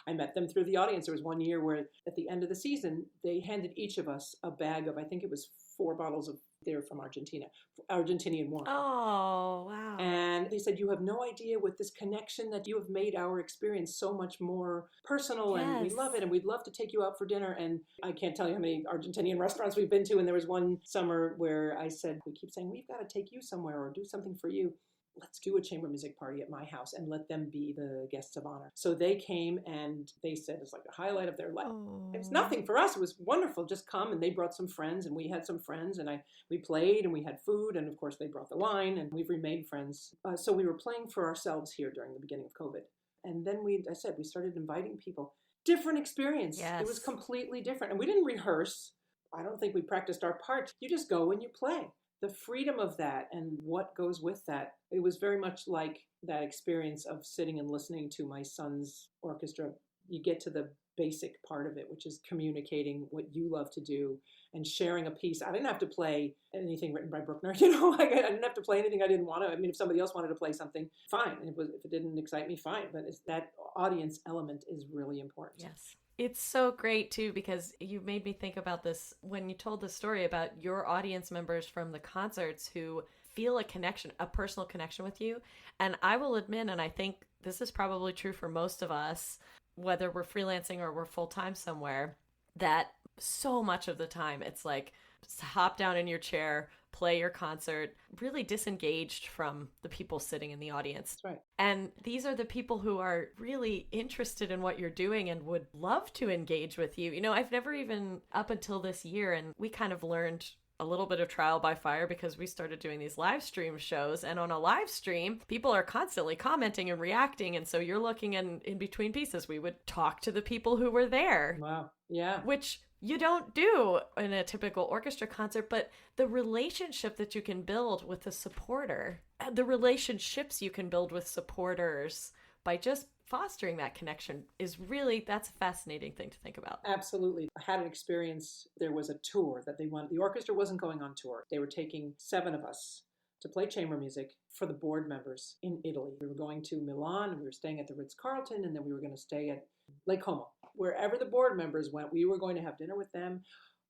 I met them through the audience. There was one year where at the end of the season, they handed each of us a bag of, I think it was 4 bottles of, they're from Argentina, Argentinian wine. Oh, wow. And they said, you have no idea with this connection that you have made our experience so much more personal. Yes. And we love it. And we'd love to take you out for dinner. And I can't tell you how many Argentinian restaurants we've been to. And there was one summer where I said, we keep saying, we've got to take you somewhere or do something for you. Let's do a chamber music party at my house and let them be the guests of honor. So they came and they said it's like a highlight of their life. Oh. It was nothing for us. It was wonderful. Just come. And they brought some friends and we had some friends and we played and we had food. And of course they brought the wine and we've remained friends. So we were playing for ourselves here during the beginning of COVID. And then we started inviting people. Different experience. Yes. It was completely different. And we didn't rehearse. I don't think we practiced our part. You just go and you play. The freedom of that and what goes with that, it was very much like that experience of sitting and listening to my son's orchestra. You get to the basic part of it, which is communicating what you love to do and sharing a piece. I didn't have to play anything written by Bruckner. I didn't have to play anything I didn't want to. I mean, if somebody else wanted to play something, fine. If it didn't excite me, fine. But that audience element is really important. Yes. It's so great, too, because you made me think about this when you told the story about your audience members from the concerts who feel a connection, a personal connection with you. And I will admit, and I think this is probably true for most of us, whether we're freelancing or we're full-time somewhere, that so much of the time it's like, hop down in your chair, play your concert, really disengaged from the people sitting in the audience. That's right. And these are the people who are really interested in what you're doing and would love to engage with you. I've never even, up until this year, and we kind of learned a little bit of trial by fire because we started doing these live stream shows. And on a live stream, people are constantly commenting and reacting. And so you're looking in between pieces. We would talk to the people who were there. Wow. Yeah. Which you don't do in a typical orchestra concert, but the relationship that you can build with a supporter, the relationships you can build with supporters by just fostering that connection that's a fascinating thing to think about. Absolutely. I had an experience. There was a tour that they wanted. The orchestra wasn't going on tour. They were taking 7 of us to play chamber music for the board members in Italy. We were going to Milan and we were staying at the Ritz-Carlton and then we were going to stay at Lake Como. Wherever the board members went, we were going to have dinner with them.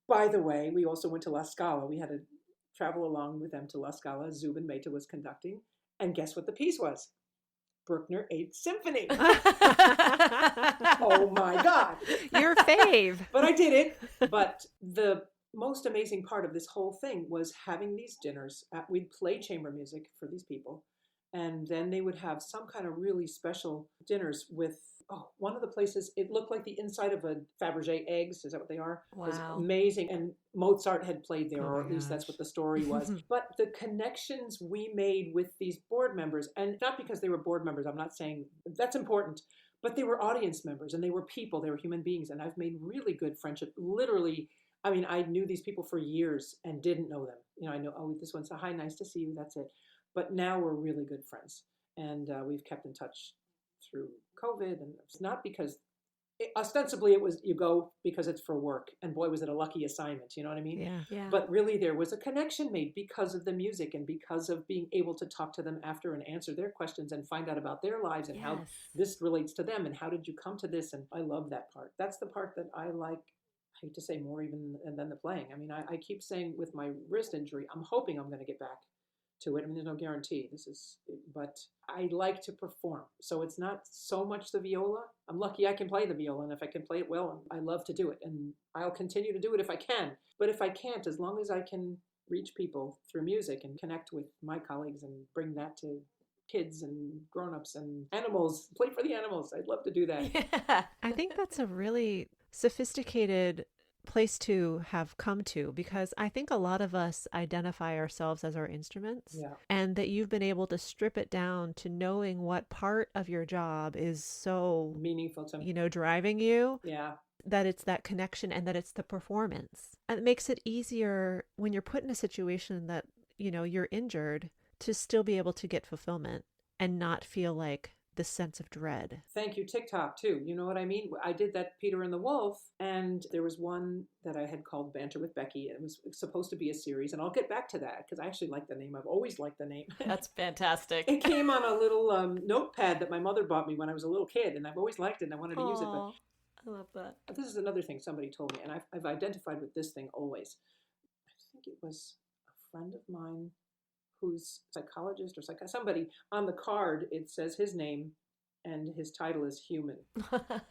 By the way, we also went to La Scala. We had to travel along with them to La Scala. Zubin Mehta was conducting. And guess what the piece was? Bruckner 8th Symphony. Oh my God. Your fave. But I did it. But the most amazing part of this whole thing was having these dinners. We'd play chamber music for these people. And then they would have some kind of really special dinners with, one of the places, it looked like the inside of a Fabergé eggs. Is that what they are? Wow. It was amazing. And Mozart had played there, or at least that's what the story was. But the connections we made with these board members, and not because they were board members, I'm not saying that's important, but they were audience members and they were people, they were human beings. And I've made really good friendship. Literally, I knew these people for years and didn't know them. I know, this one's a hi, nice to see you, that's it. But now we're really good friends. And we've kept in touch through COVID. And it's not because ostensibly it was, you go because it's for work, and boy, was it a lucky assignment. You know what I mean? Yeah. But really, there was a connection made because of the music and because of being able to talk to them after and answer their questions and find out about their lives and how this relates to them and how did you come to this. And I love that part. That's the part that I like. I hate to say more even than the playing. I mean, I keep saying with my wrist injury, I'm hoping I'm going to get back to it. I mean, there's no guarantee. But I like to perform. So it's not so much the viola. I'm lucky I can play the viola, and if I can play it well, I love to do it. And I'll continue to do it if I can. But if I can't, as long as I can reach people through music and connect with my colleagues and bring that to kids and grown-ups and animals, play for the animals. I'd love to do that. Yeah. I think that's a really sophisticated place to have come to, because I think a lot of us identify ourselves as our instruments, and that you've been able to strip it down to knowing what part of your job is so meaningful to me, driving you. Yeah. That it's that connection and that it's the performance. And it makes it easier when you're put in a situation that, you're injured, to still be able to get fulfillment and not feel like this sense of dread. Thank you, TikTok, too. You know what I mean? I did that Peter and the Wolf, and there was one that I had called Banter with Becky. It was supposed to be a series, and I'll get back to that because I actually like the name. I've always liked the name. That's fantastic. It came on a little notepad that my mother bought me when I was a little kid, and I've always liked it, and I wanted to use it. But I love that. This is another thing somebody told me, and I've identified with this thing always. I think it was a friend of mine who's a psychologist or somebody. On the card, it says his name, and his title is Human.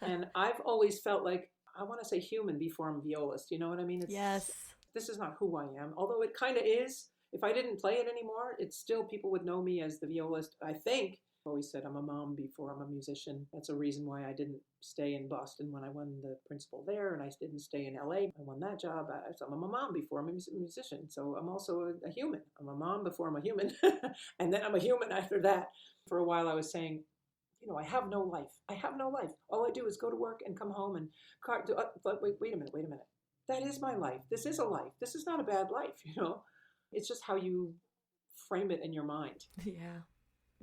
And I've always felt like I want to say human before I'm violist. You know what I mean? Yes. This is not who I am, although it kind of is. If I didn't play it anymore, it's still, people would know me as the violist, I think. I've always said I'm a mom before I'm a musician. That's a reason why I didn't stay in Boston when I won the principal there, and I didn't stay in LA. I won that job. So I'm a mom before I'm a musician. So I'm also a human. I'm a mom before I'm a human. And then I'm a human after that. For a while I was saying, I have no life. I have no life. All I do is go to work and come home and wait a minute. That is my life. This is a life. This is not a bad life, It's just how you frame it in your mind. Yeah.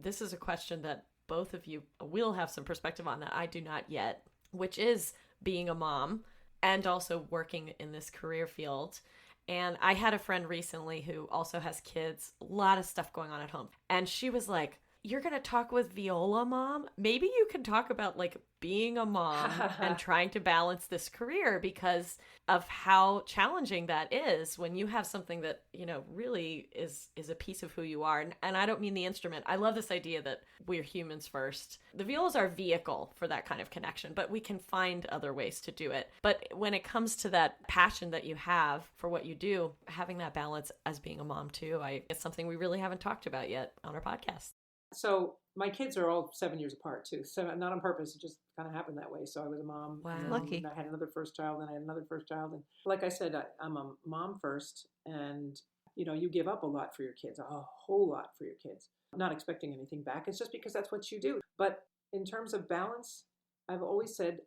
This is a question that both of you will have some perspective on that I do not yet, which is being a mom and also working in this career field. And I had a friend recently who also has kids, a lot of stuff going on at home. And she was like, you're going to talk with Viola, Mom? Maybe you can talk about being a mom and trying to balance this career because of how challenging that is when you have something that, really is a piece of who you are. And I don't mean the instrument. I love this idea that we're humans first. The viola is our vehicle for that kind of connection, but we can find other ways to do it. But when it comes to that passion that you have for what you do, having that balance as being a mom too, it's something we really haven't talked about yet on our podcast. So my kids are all 7 years apart too. So not on purpose. It just kind of happened that way. So I was a mom. Wow. Lucky. I had another first child, and I had another first child. And like I said, I'm a mom first. And, you give up a lot for your kids, a whole lot for your kids. I'm not expecting anything back. It's just because that's what you do. But in terms of balance, I've always said,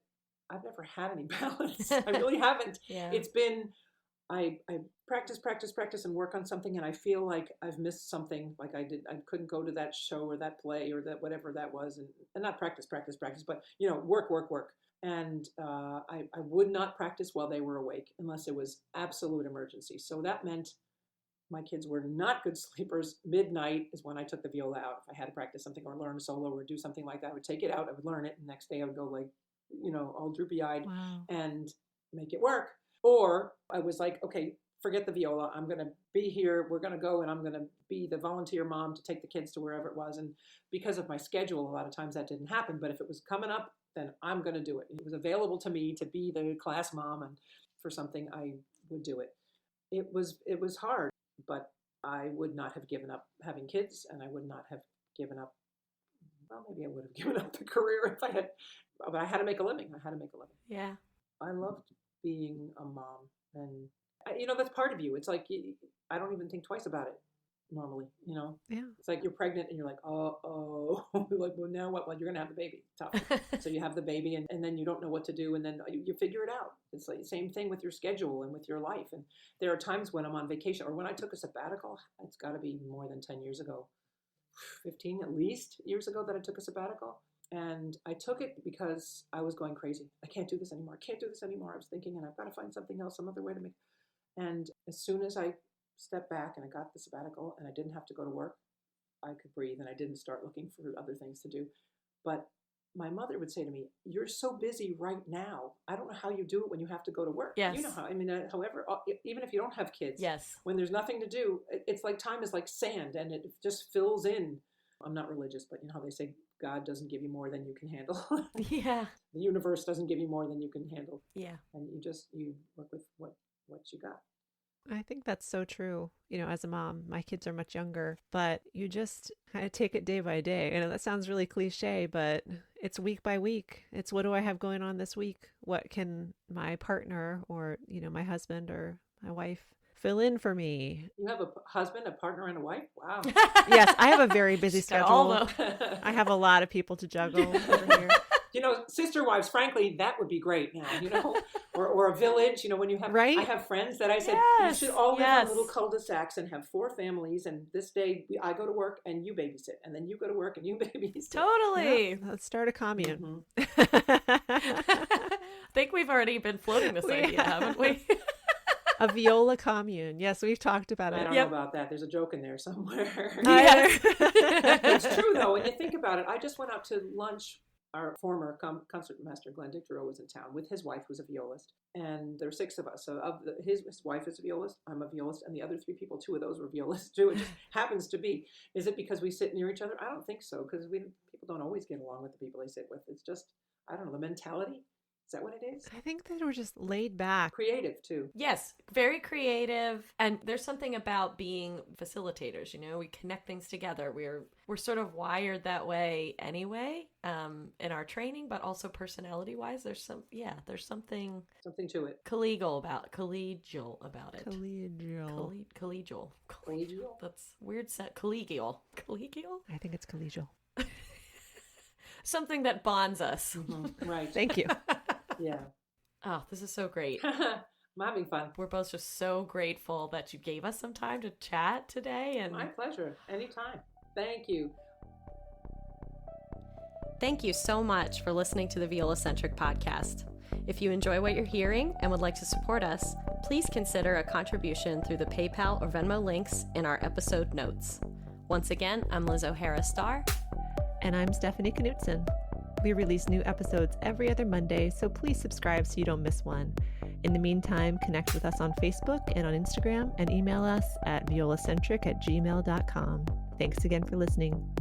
I've never had any balance. I really haven't. Yeah. It's been, I practice and work on something, and I feel like I've missed something. Like I couldn't go to that show or that play or that whatever that was, and not practice, but work. And I would not practice while they were awake unless it was absolute emergency. So that meant my kids were not good sleepers. Midnight is when I took the viola out. If I had to practice something or learn a solo or do something like that, I would take it out. I would learn it, and the next day I would go all droopy-eyed and make it work. Or I was like, okay, forget the viola. I'm going to be here. We're going to go, and I'm going to be the volunteer mom to take the kids to wherever it was. And because of my schedule, a lot of times that didn't happen. But if it was coming up, then I'm going to do it. It was available to me to be the class mom, and for something I would do it. It was hard, but I would not have given up having kids, and I would not have given up. Well, maybe I would have given up the career if I had, but I had to make a living. Yeah. I loved being a mom, and that's part of you. It's like I don't even think twice about it normally. Yeah. It's like you're pregnant and you're like, oh, like, well, now what? Well, you're gonna have the baby. Tough. So you have the baby, and then you don't know what to do, and then you figure it out. It's like the same thing with your schedule and with your life. And there are times when I'm on vacation or when I took a sabbatical. It's got to be more than 10 years ago, 15 at least years ago that I took a sabbatical. And I took it because I was going crazy. I can't do this anymore. I can't do this anymore. I was thinking, and I've got to find something else, some other way to make. And as soon as I stepped back and I got the sabbatical and I didn't have to go to work, I could breathe and I didn't start looking for other things to do. But my mother would say to me, "You're so busy right now. I don't know how you do it when you have to go to work." Yes. You know how, I mean, however, even if you don't have kids, Yes. when there's nothing to do, it's like time is like sand and it just fills in. I'm not religious, but you know how they say God doesn't give you more than you can handle. Yeah. The universe doesn't give you more than you can handle. Yeah. And you work with what you got. I think that's so true. You know, as a mom, my kids are much younger, but you just kind of take it day by day. I know that sounds really cliche, but it's week by week. It's what do I have going on this week? What can my partner or, you know, my husband or my wife fill in for me? You have a husband, a partner, and a wife? Wow. Yes, I have a very busy schedule. Although I have a lot of people to juggle over here. You know, sister wives, frankly, that would be great now, you know, or a village, you know, when you have, Right? I have friends that I said, Yes, you should all live yes. on little cul-de-sacs and have 4 families. And this day I go to work and you babysit. And then you go to work and you babysit. Totally. Yep, let's start a commune. I think we've already been floating this idea, haven't we? A Viola commune. Yes, we've talked about I it. don't know about that. There's a joke in there somewhere. Yes. It's true, though. When you think about it, I just went out to lunch. Our former concertmaster, Glenn Dictorow, was in town with his wife, who's a violist. And there were 6 of us. So his wife is a violist, I'm a violist, and the other 3 people, 2 of those were violists too. It just happens to be. Is it because we sit near each other? I don't think so, because people don't always get along with the people they sit with. It's just, I don't know, the mentality. Is that what it is? I think that we're just laid back. Creative, too. Yes, very creative. And there's something about being facilitators, you know, we connect things together. We're sort of wired that way anyway, in our training, but also personality wise, there's something to it. collegial about it. Collegial. Collegial? That's weird. Collegial. I think it's collegial. Something that bonds us. Mm-hmm. Right. Thank you. Yeah. Oh, this is so great. I'm having fun. We're both just so grateful that you gave us some time to chat today. And My pleasure. Anytime. Thank you. thank you so much for listening to the Viola Centric podcast. If you enjoy what you're hearing and would like to support us, please consider a contribution through the PayPal or Venmo links in our episode notes. Once again, I'm Liz O'Hara Starr. And I'm Stephanie Knutson. We release new episodes every other Monday, so please subscribe so you don't miss one. In the meantime, connect with us on Facebook and on Instagram and email us at violacentric@gmail.com. Thanks again for listening.